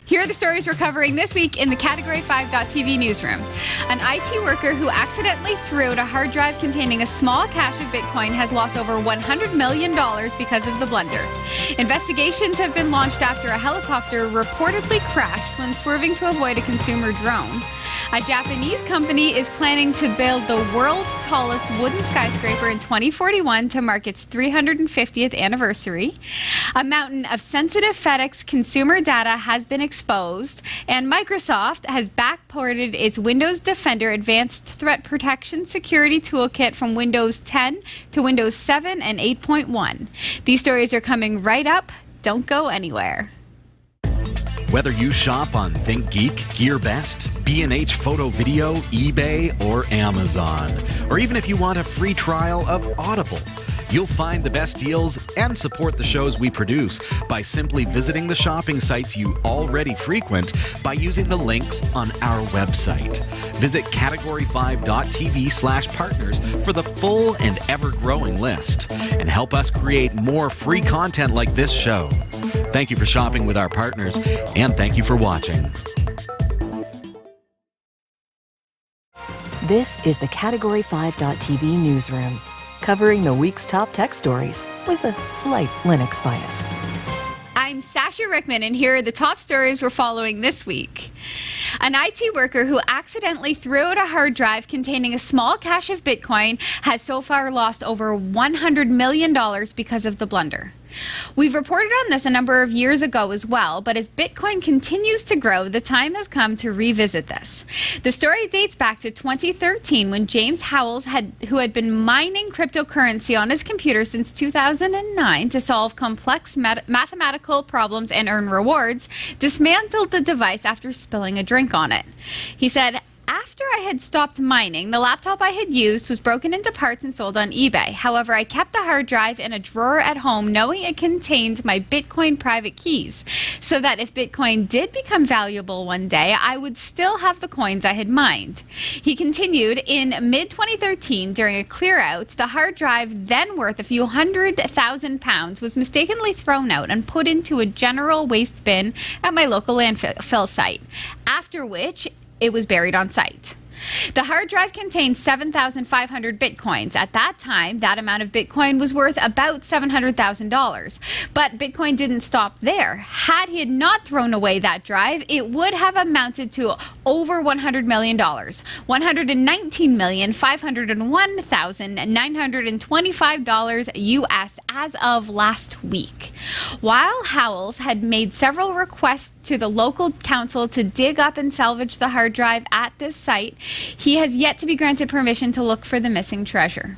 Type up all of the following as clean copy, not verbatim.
Here are the stories we're covering this week in the Category 5.tv newsroom. An IT worker who accidentally threw out a hard drive containing a small cache of Bitcoin has lost over $100 million because of the blunder. Investigations have been launched after a helicopter reportedly crashed when swerving to avoid a consumer drone. A Japanese company is planning to build the world's tallest wooden skyscraper in 2041 to mark its 350th anniversary. A mountain of sensitive FedEx consumer data has been exposed, and Microsoft has backported its Windows Defender Advanced Threat Protection Security Toolkit from Windows 10 to Windows 7 and 8.1. These stories are coming right up. Don't go anywhere. Whether you shop on ThinkGeek, GearBest, B&H Photo Video, eBay, or Amazon, or even if you want a free trial of Audible, you'll find the best deals and support the shows we produce by simply visiting the shopping sites you already frequent by using the links on our website. Visit category5.tv/partners for the full and ever-growing list and help us create more free content like this show. Thank you for shopping with our partners, and thank you for watching. This is the Category 5.tv newsroom, covering the week's top tech stories with a slight Linux bias. I'm Sasha Rickman, and here are the top stories we're following this week. An IT worker who accidentally threw out a hard drive containing a small cache of Bitcoin has so far lost over $100 million because of the blunder. We've reported on this a number of years ago as well, but as Bitcoin continues to grow, the time has come to revisit this. The story dates back to 2013 when James Howells, who had been mining cryptocurrency on his computer since 2009 to solve complex mathematical problems and earn rewards, dismantled the device after spilling a drink on it. He said, "After I had stopped mining, the laptop I had used was broken into parts and sold on eBay. However, I kept the hard drive in a drawer at home knowing it contained my Bitcoin private keys, so that if Bitcoin did become valuable one day, I would still have the coins I had mined." He continued, in mid-2013, during a clear-out, the hard drive, then worth a few £100,000, was mistakenly thrown out and put into a general waste bin at my local landfill site, after which it was buried on site. The hard drive contained 7,500 Bitcoins. At that time, that amount of Bitcoin was worth about $700,000. But Bitcoin didn't stop there. Had he had not thrown away that drive, it would have amounted to over $100 million. $119,501,925 US as of last week. While Howells had made several requests to the local council to dig up and salvage the hard drive at this site, he has yet to be granted permission to look for the missing treasure.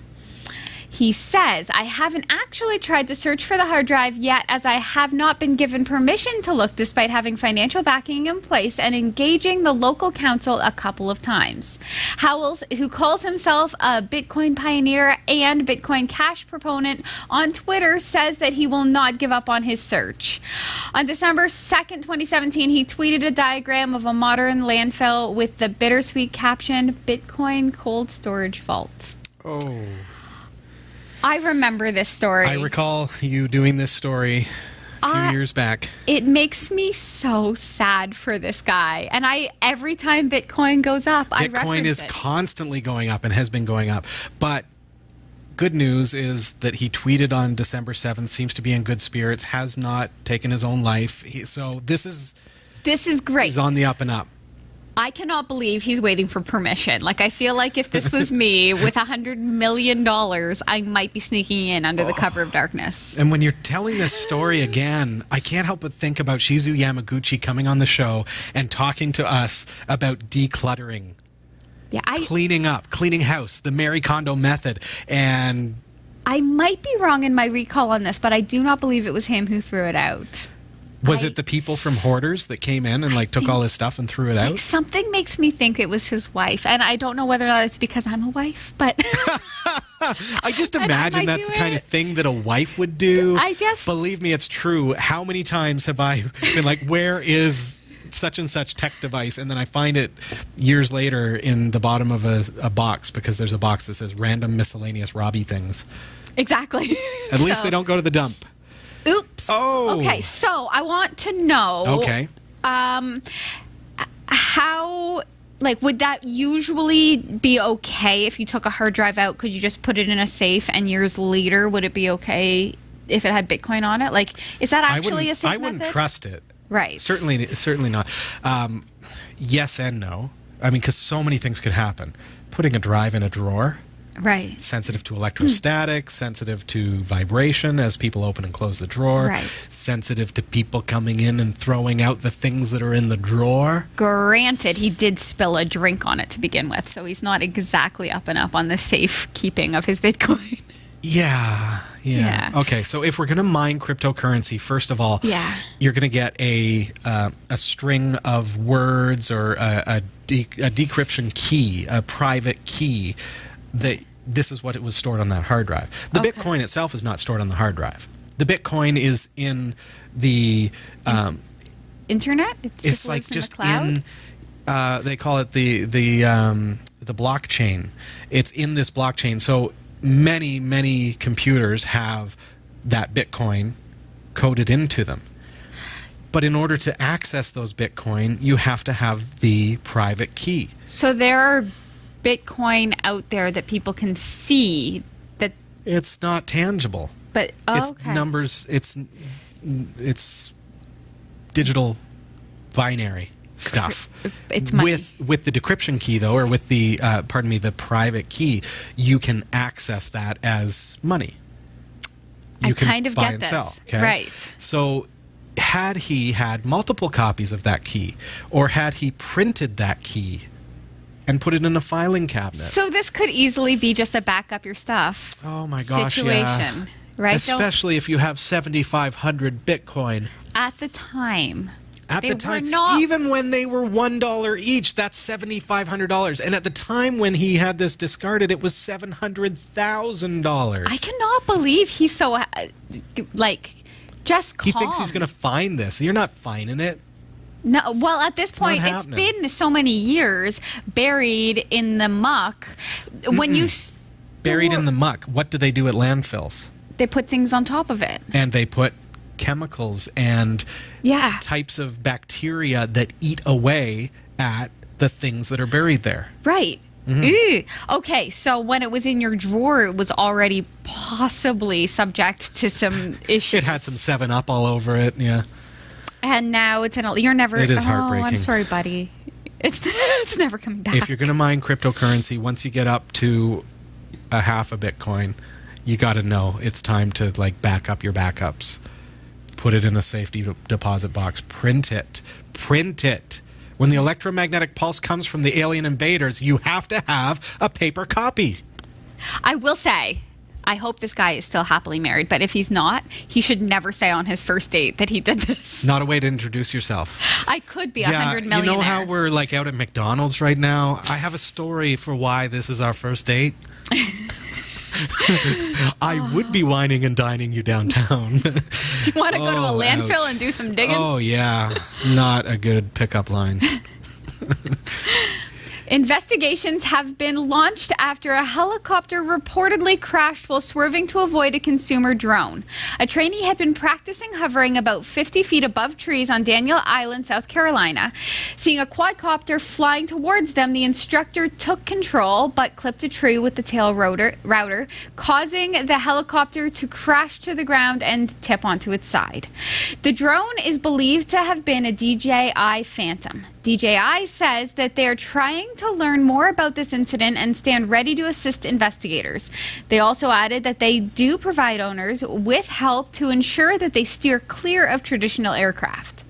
He says, "I haven't actually tried to search for the hard drive yet, as I have not been given permission to look despite having financial backing in place and engaging the local council a couple of times." Howells, who calls himself a Bitcoin pioneer and Bitcoin Cash proponent on Twitter, says that he will not give up on his search. On December 2nd, 2017, he tweeted a diagram of a modern landfill with the bittersweet caption, "Bitcoin Cold Storage Vault." Oh. I remember this story. I recall you doing this story a few years back. It makes me so sad for this guy. And every time Bitcoin goes up, I reference it. Bitcoin is constantly going up and has been going up. But good news is that he tweeted on December 7th, seems to be in good spirits, has not taken his own life. So this is great. He's on the up and up. I cannot believe he's waiting for permission. Like, I feel like if this was me with $100 million, I might be sneaking in under the cover of darkness. And when you're telling this story again, I can't help but think about Shizu Yamaguchi coming on the show and talking to us about decluttering. Yeah, cleaning up, cleaning house, the Marie Kondo method. And I might be wrong in my recall on this, but I do not believe it was him who threw it out. Was it the people from Hoarders that came in and took all his stuff and threw it out? Something makes me think it was his wife, and I don't know whether or not it's because I'm a wife, but I just imagine that's the kind of thing that a wife would do. I guess. Believe me, it's true. How many times have I been like, where is such and such tech device? And then I find it years later in the bottom of a box, because there's a box that says random miscellaneous Robbie things. Exactly. At least they don't go to the dump. Oops. Oh. Okay, so I want to know. Okay. How, like, would that usually be okay if you took a hard drive out? Could you just put it in a safe, and years later, would it be okay if it had Bitcoin on it? Like, is that actually a safe method? I wouldn't trust it. Right. Certainly not. Yes and no. I mean, because so many things could happen. Putting a drive in a drawer. Right. Sensitive to electrostatics, sensitive to vibration as people open and close the drawer. Right. Sensitive to people coming in and throwing out the things that are in the drawer. Granted, he did spill a drink on it to begin with, so he's not exactly up and up on the safe keeping of his Bitcoin. Yeah. Okay, so if we're going to mine cryptocurrency, first of all, you're going to get a string of words or a decryption key, a private key. This is what it was stored on that hard drive. The Bitcoin itself is not stored on the hard drive. The Bitcoin is in the internet. It's like just in the cloud? They call it the blockchain. It's in this blockchain. So many computers have that Bitcoin coded into them. But in order to access those Bitcoin, you have to have the private key. So there are Bitcoin out there that people can see that it's not tangible. But it's numbers. It's digital binary stuff. It's money. With the decryption key, though, or with the the private key, you can access that as money. You can kind of buy get and this. sell. Okay? Right. So had he had multiple copies of that key, or had he printed that key and put it in a filing cabinet? So this could easily be just a back up your stuff. Oh my gosh, situation, right? Especially if you have 7,500 Bitcoin. At the time. At the time, even when they were $1 each, that's $7,500. And at the time when he had this discarded, it was $700,000. I cannot believe he's so, just calm. He thinks he's going to find this. You're not finding it. No, well, at this point, it's been so many years buried in the muck. When you buried in the muck, what do they do at landfills? They put things on top of it. And they put chemicals and types of bacteria that eat away at the things that are buried there. Right. Mm-hmm. Okay, so when it was in your drawer, it was already possibly subject to some issues. It had some 7-Up all over it, yeah. And now it's you're never... It is heartbreaking. I'm sorry, buddy. It's never coming back. If you're going to mine cryptocurrency, once you get up to a half a Bitcoin, you got to know it's time to back up your backups. Put it in a safety deposit box. Print it. Print it. When the electromagnetic pulse comes from the alien invaders, you have to have a paper copy. I will say, I hope this guy is still happily married, but if he's not, he should never say on his first date that he did this. Not a way to introduce yourself. I could be 100 millionaire. You know how we're out at McDonald's right now? I have a story for why this is our first date. I would be wining and dining you downtown. Do you want to go to a landfill and do some digging? Oh, yeah. Not a good pickup line. Investigations have been launched after a helicopter reportedly crashed while swerving to avoid a consumer drone. A trainee had been practicing hovering about 50 feet above trees on Daniel Island, South Carolina. Seeing a quadcopter flying towards them, the instructor took control but clipped a tree with the tail router, causing the helicopter to crash to the ground and tip onto its side. The drone is believed to have been a DJI Phantom. DJI says that they are trying to learn more about this incident and stand ready to assist investigators. They also added that they do provide owners with help to ensure that they steer clear of traditional aircraft.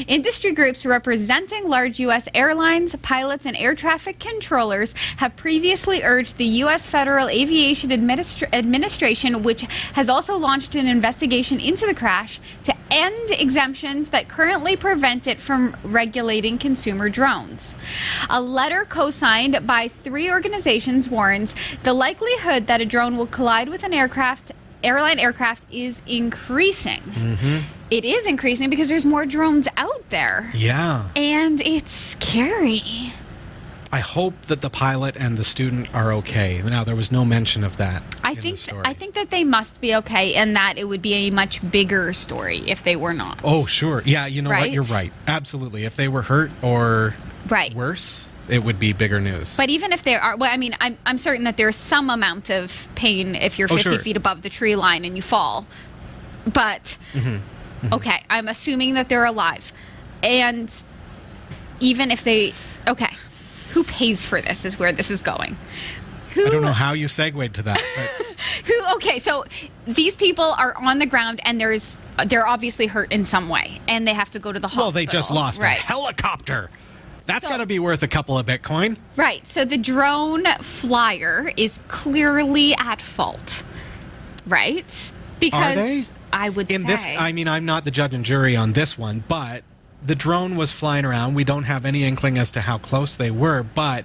Industry groups representing large U.S. airlines, pilots, and air traffic controllers have previously urged the U.S. Federal Aviation Administration, which has also launched an investigation into the crash, to end exemptions that currently prevent it from regulating consumer drones. A letter co-signed by 3 organizations warns the likelihood that a drone will collide with an airline aircraft is increasing. Mm-hmm. It is increasing because there's more drones out there. Yeah. And it's scary. I hope that the pilot and the student are okay. Now, there was no mention of that. I think that they must be okay, and that it would be a much bigger story if they were not. Oh, sure. Yeah, you know Right? what? You're right. Absolutely. If they were hurt or Right. worse, it would be bigger news. But even if there are, well, I mean, I'm certain that there's some amount of pain if you're 50 sure. feet above the tree line and you fall. But, okay, I'm assuming that they're alive. And even if they, okay, who pays for this is where this is going. I don't know how you segued to that. But Okay, so these people are on the ground and they're obviously hurt in some way and they have to go to the hospital. well, they just lost a helicopter. That's got to be worth a couple of Bitcoin. Right. So the drone flyer is clearly at fault. Right? Because Are they? I would In say. this, I mean, I'm not the judge and jury on this one, but the drone was flying around. We don't have any inkling as to how close they were, but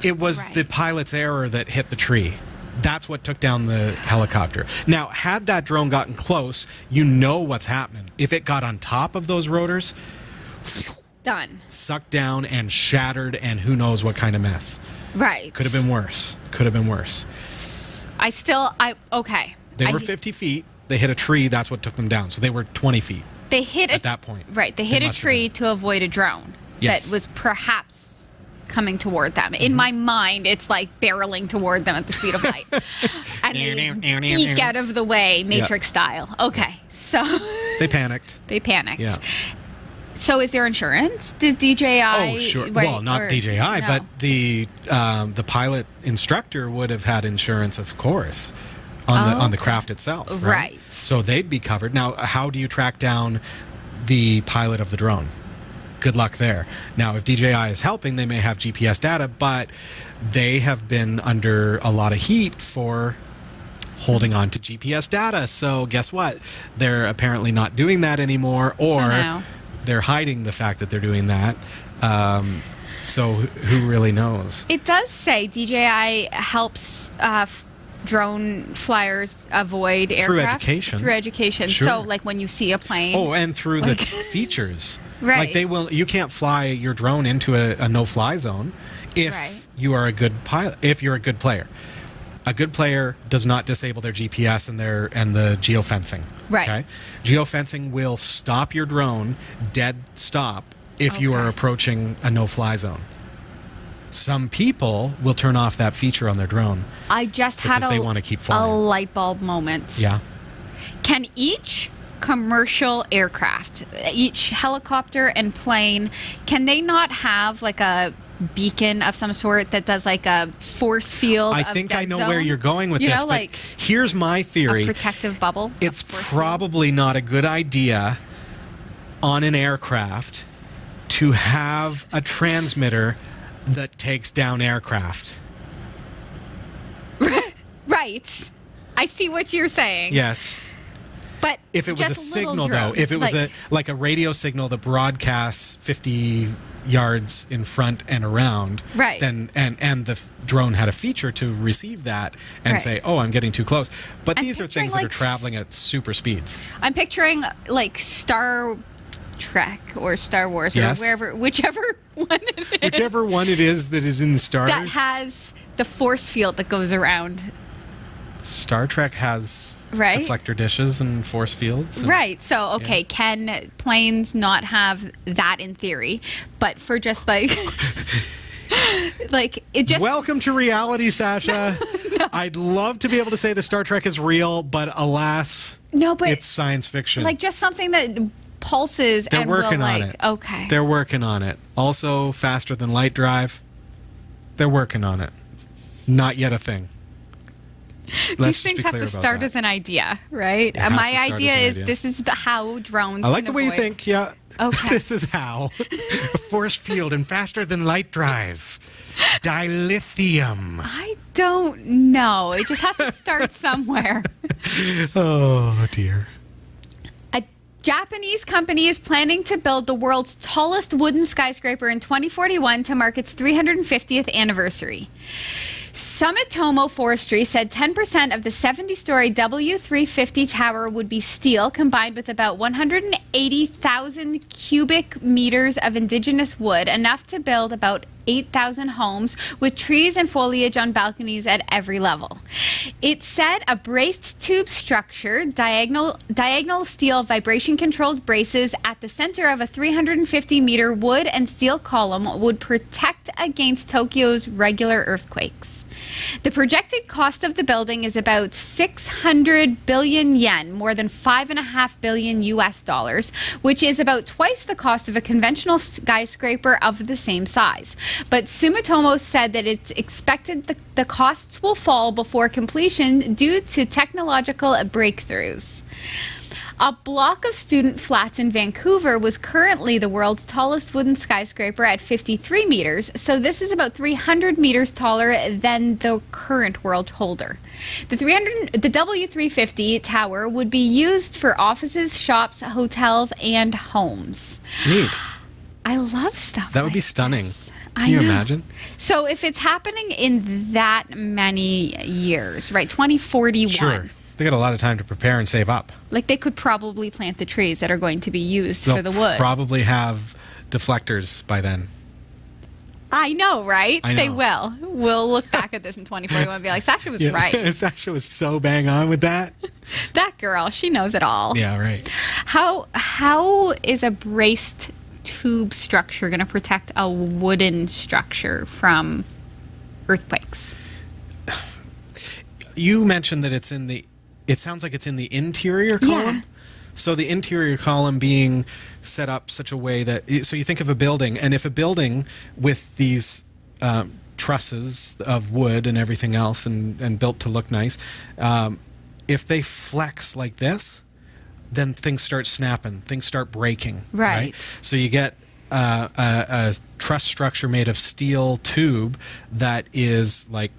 it was right. the pilot's error that hit the tree. That's what took down the helicopter. Now, had that drone gotten close, you know what's happening. If it got on top of those rotors, Done. sucked down and shattered, and who knows what kind of mess. Right. Could have been worse. Could have been worse. Okay. They were 50 feet. They hit a tree. That's what took them down. So they were 20 feet. They hit at that point. Right. They hit a tree to avoid a drone Yes. that was perhaps coming toward them. In my mind, it's like barreling toward them at the speed of light. And they geek out of the way, Matrix style. Okay. So They panicked. they panicked. Yeah. So is there insurance? Does DJI... Oh, sure. Well, not DJI, no. but the pilot instructor would have had insurance, of course, on the craft itself. Right. So they'd be covered. Now, how do you track down the pilot of the drone? Good luck there. Now, if DJI is helping, they may have GPS data, but they have been under a lot of heat for holding on to GPS data. So guess what? They're apparently not doing that anymore, or now. they're hiding the fact that they're doing that. So who really knows? It does say DJI helps drone flyers avoid aircraft. Through education. Sure. So, like, when you see a plane... Oh, and through the features. Right. Like you can't fly your drone into a no-fly zone if you are a good pilot, if you're a good player. A good player does not disable their GPS and the geofencing. Right. Okay? Geofencing will stop your drone dead stop if you are approaching a no-fly zone. Some people will turn off that feature on their drone. I just had they want to keep flying. a light bulb moment. Yeah. Can each commercial aircraft, each helicopter and plane, can they not have like a beacon of some sort that does like a force field? I think I know zone? where you're going with you this, know, but like here's my theory. A protective bubble. It's probably not a good idea on an aircraft to have a transmitter that takes down aircraft. Right. I see what you're saying. Yes. But if it was a signal, though, if it was like a radio signal that broadcasts 50 yards in front and around, right? Then and the drone had a feature to receive that and say, "Oh, I'm getting too close." But these are things that are traveling at super speeds. I'm picturing like Star Trek or Star Wars or whichever one it is. Whichever one it is that is in the stars. That has the force field that goes around. Star Trek has deflector dishes and force fields. Right. So, okay, can planes not have that in theory? But for just like... like, it just... Welcome to reality, Sasha. No. I'd love to be able to say the Star Trek is real, but alas, it's science fiction. Like, just something that pulses They're and working will, on like... it. Okay. They're working on it. Also, faster than light drive. They're working on it. Not yet a thing. These things have to start as an idea, right? My idea is this is how drones. I like the way you think. Yeah. Okay. This is how. A force field and faster than light drive. Dilithium. I don't know. It just has to start somewhere. Oh dear. A Japanese company is planning to build the world's tallest wooden skyscraper in 2041 to mark its 350th anniversary. Sumitomo Forestry said 10% of the 70-story W350 tower would be steel, combined with about 180,000 cubic meters of indigenous wood, enough to build about 8,000 homes with trees and foliage on balconies at every level. It said a braced tube structure, diagonal steel vibration-controlled braces at the center of a 350-meter wood and steel column would protect against Tokyo's regular earthquakes. The projected cost of the building is about 600 billion yen, more than $5.5 billion US dollars, which is about twice the cost of a conventional skyscraper of the same size. But Sumitomo said that it's expected the costs will fall before completion due to technological breakthroughs. A block of student flats in Vancouver was currently the world's tallest wooden skyscraper at 53 meters, so this is about 300 meters taller than the current world holder. The W350 tower would be used for offices, shops, hotels, and homes. Neat. I love stuff That would be like stunning. this. Can you imagine? So if it's happening in that many years, right, 2041. Sure. They got a lot of time to prepare and save up. Like, they could probably plant the trees that are going to be used They'll for the wood. probably have deflectors by then. I know, right? I know. They will. We'll look back at this in 2041 and be like, Sasha was right. Sasha was so bang on with that. That girl, she knows it all. Yeah, right. How is a braced tube structure going to protect a wooden structure from earthquakes? You mentioned that it sounds like it's in the interior column. Yeah. So the interior column being set up such a way that, so you think of a building, and if a building with these trusses of wood and everything else and built to look nice, if they flex like this, then things start snapping, things start breaking. Right. So you get a truss structure made of steel tube that is like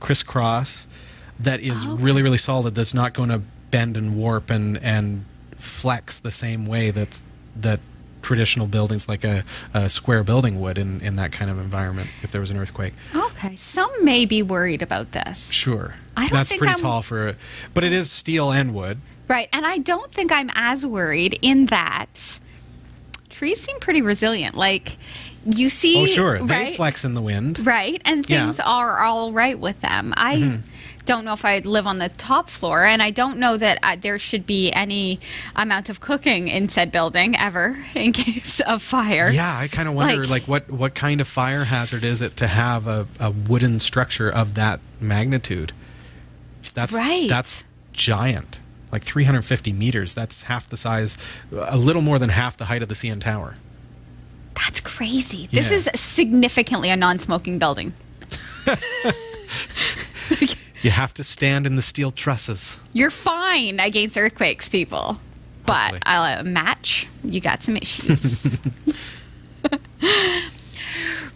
crisscross, that is really, really solid, that's not going to bend and warp and flex the same way that traditional buildings like a square building would in that kind of environment if there was an earthquake. Okay. Some may be worried about this. Sure. I don't That's think pretty I'm- tall for it. But it is steel and wood. Right. And I don't think I'm as worried in that trees seem pretty resilient. Like, you see... Oh, sure. Right? They flex in the wind. Right. And things are all right with them. I don't know if I'd live on the top floor, and I don't know that there should be any amount of cooking in said building ever in case of fire. Yeah, I kind of wonder, what kind of fire hazard is it to have a wooden structure of that magnitude? That's giant. Like 350 meters. That's half the size, a little more than half the height of the CN Tower. That's crazy. This Yeah. is significantly a non-smoking building. You have to stand in the steel trusses. You're fine against earthquakes, people. But Hopefully. match, you got some issues.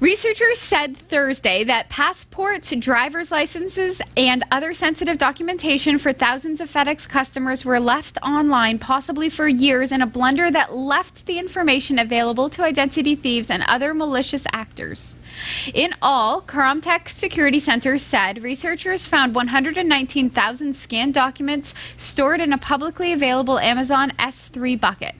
Researchers said Thursday that passports, driver's licenses, and other sensitive documentation for thousands of FedEx customers were left online, possibly for years, in a blunder that left the information available to identity thieves and other malicious actors. In all, Comtech Security Center said researchers found 119,000 scanned documents stored in a publicly available Amazon S3 bucket.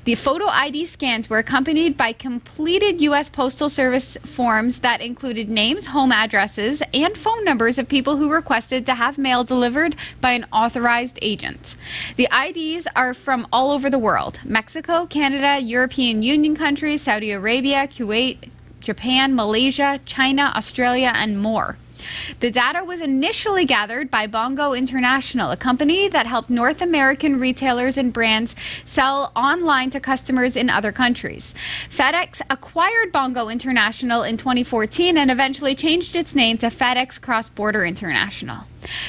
The photo ID scans were accompanied by completed U.S. Postal Service forms that included names, home addresses, and phone numbers of people who requested to have mail delivered by an authorized agent. The IDs are from all over the world: Mexico, Canada, European Union countries, Saudi Arabia, Kuwait, Japan, Malaysia, China, Australia, and more. The data was initially gathered by Bongo International, a company that helped North American retailers and brands sell online to customers in other countries. FedEx acquired Bongo International in 2014 and eventually changed its name to FedEx Cross Border International.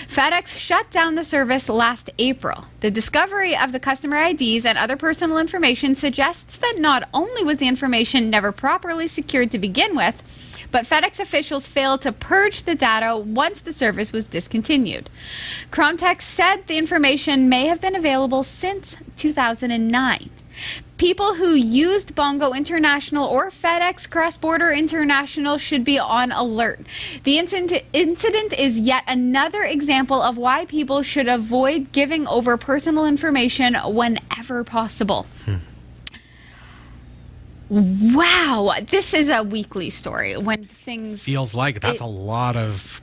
FedEx shut down the service last April. The discovery of the customer IDs and other personal information suggests that not only was the information never properly secured to begin with, but FedEx officials failed to purge the data once the service was discontinued. Comtech said the information may have been available since 2009. People who used Bongo International or FedEx Cross Border International should be on alert. The incident is yet another example of why people should avoid giving over personal information whenever possible. Wow, this is a weekly story when things... Feels like that's a lot of...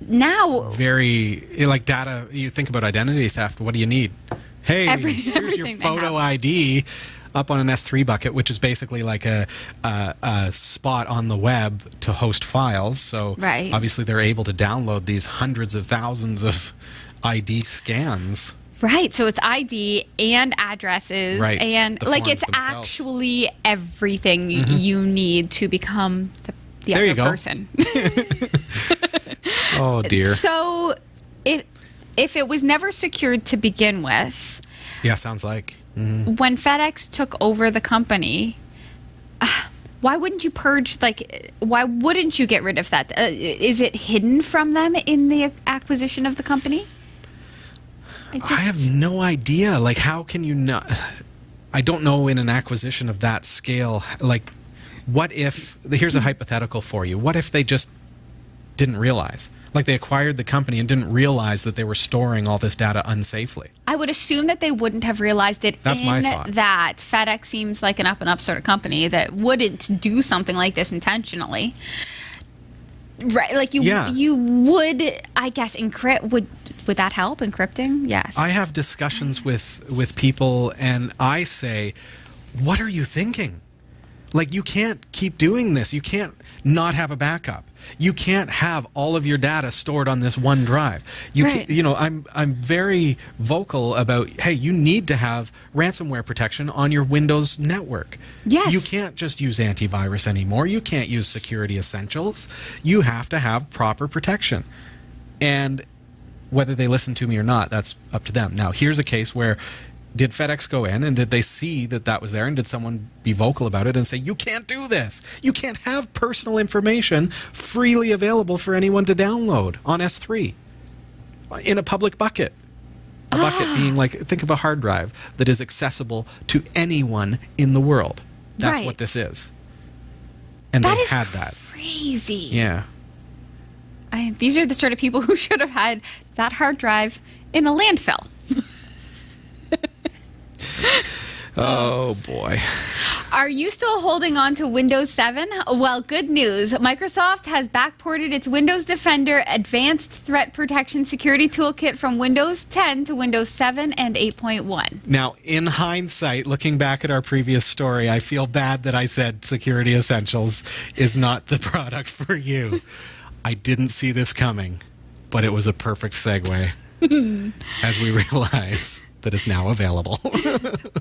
Now... Very, like data, you think about identity theft, what do you need? Hey, here's your photo ID up on an S3 bucket, which is basically like a spot on the web to host files. So obviously they're able to download these hundreds of thousands of ID scans. Right, so it's ID and addresses, and like it's themselves. Actually everything you need to become the other person. Oh dear. So if it was never secured to begin with, yeah, sounds like when FedEx took over the company, why wouldn't you purge? Like, why wouldn't you get rid of that? Is it hidden from them in the acquisition of the company? I have no idea. Like, how can you not? I don't know in an acquisition of that scale. Like, what if, here's a hypothetical for you. What if they just didn't realize? Like, they acquired the company and didn't realize that they were storing all this data unsafely. I would assume that they wouldn't have realized it. That's my thought. That FedEx seems like an up-and-up sort of company that wouldn't do something like this intentionally. Right, like you would, I guess, encrypt. Would that help, encrypting? Yes. I have discussions with people, and I say, what are you thinking? Like, you can't keep doing this. You can't not have a backup. You can't have all of your data stored on this one drive. You know, I'm very vocal about, hey, you need to have ransomware protection on your Windows network. Yes. You can't just use antivirus anymore. You can't use security essentials. You have to have proper protection. And whether they listen to me or not, that's up to them. Now, here's a case where did FedEx go in and did they see that that was there, and did someone be vocal about it and say, you can't do this. You can't have personal information freely available for anyone to download on S3 in a public bucket. A bucket being like, think of a hard drive that is accessible to anyone in the world. That's what this is. And they had that. Crazy. Yeah. These are the sort of people who should have had that hard drive in a landfill. Oh, boy. Are you still holding on to Windows 7? Well, good news. Microsoft has backported its Windows Defender Advanced Threat Protection Security Toolkit from Windows 10 to Windows 7 and 8.1. Now, in hindsight, looking back at our previous story, I feel bad that I said Security Essentials is not the product for you. I didn't see this coming, but it was a perfect segue as we realize that is now available.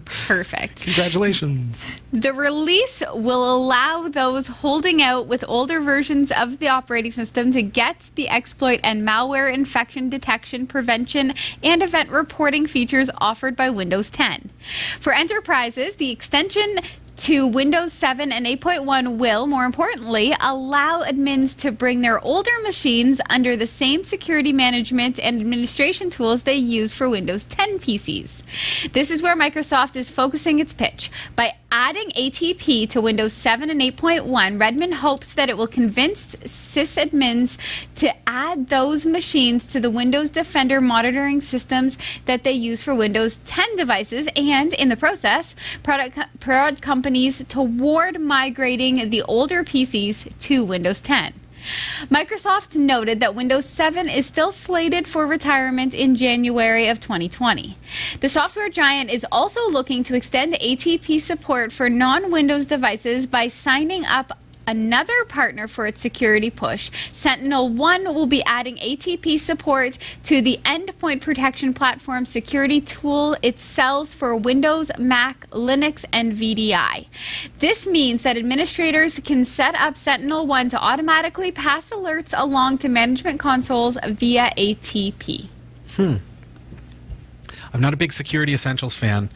Perfect. Congratulations. The release will allow those holding out with older versions of the operating system to get the exploit and malware infection detection, prevention, and event reporting features offered by Windows 10. For enterprises, the extension to Windows 7 and 8.1 will, more importantly, allow admins to bring their older machines under the same security management and administration tools they use for Windows 10 PCs. This is where Microsoft is focusing its pitch. By adding ATP to Windows 7 and 8.1, Redmond hopes that it will convince sysadmins to add those machines to the Windows Defender monitoring systems that they use for Windows 10 devices, and in the process, prod companies toward migrating the older PCs to Windows 10. Microsoft noted that Windows 7 is still slated for retirement in January of 2020. The software giant is also looking to extend ATP support for non-Windows devices by signing up another partner for its security push. SentinelOne will be adding ATP support to the endpoint protection platform security tool it sells for Windows, Mac, Linux, and VDI. This means that administrators can set up SentinelOne to automatically pass alerts along to management consoles via ATP. I'm not a big Security Essentials fan.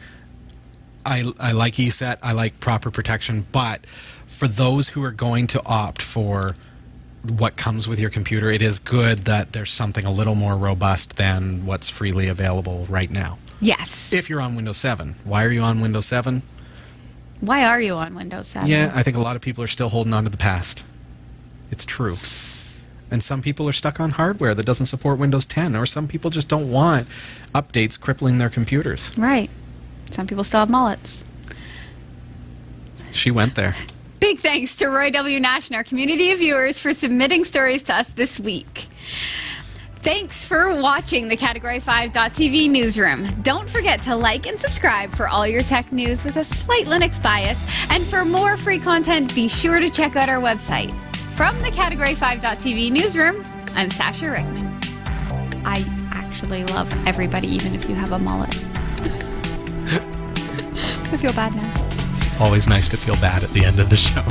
I like ESET, I like proper protection, but for those who are going to opt for what comes with your computer, it is good that there's something a little more robust than what's freely available right now. Yes. If you're on Windows 7. Why are you on Windows 7? Why are you on Windows 7? Yeah, I think a lot of people are still holding on to the past. It's true. And some people are stuck on hardware that doesn't support Windows 10, or some people just don't want updates crippling their computers. Right. Some people still have mullets. She went there. Big thanks to Roy W. Nash and our community of viewers for submitting stories to us this week. Thanks for watching the Category 5.tv newsroom. Don't forget to like and subscribe for all your tech news with a slight Linux bias. And for more free content, be sure to check out our website. From the Category 5.tv newsroom, I'm Sasha Rickman. I actually love everybody, even if you have a mullet. I feel bad now. It's always nice to feel bad at the end of the show.